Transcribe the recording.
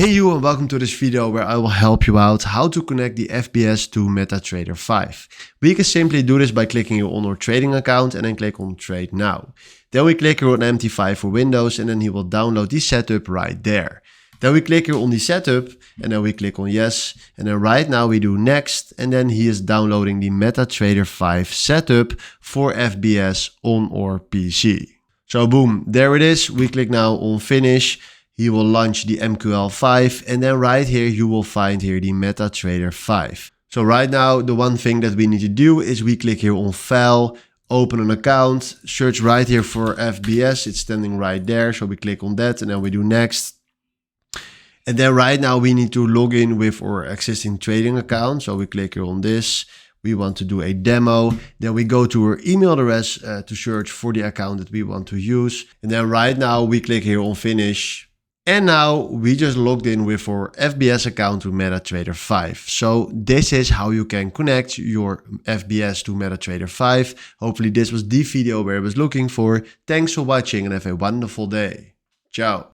Hey you, and welcome to this video where I will help you out how to connect the FBS to MetaTrader 5. We can simply do this by clicking here on our trading account and then click on Trade Now. Then we click here on MT5 for Windows and then he will download the setup right there. Then we click here on the setup and then we click on yes. And then right now we do next and then he is downloading the MetaTrader 5 setup for FBS on our PC. So boom, there it is. We click now on finish. He will launch the MQL5 and then right here you will find here the MetaTrader 5. So right now the one thing that we need to do is we click here on File, open an account, search right here for FBS. It's standing right there. So we click on that and then we do next. And then right now we need to log in with our existing trading account. So we click here on this. We want to do a demo. Then we go to our email address to search for the account that we want to use. And then right now we click here on finish. And now we just logged in with our FBS account to MetaTrader 5. So this is how you can connect your FBS to MetaTrader 5. Hopefully this was the video where I was looking for. Thanks for watching and have a wonderful day. Ciao.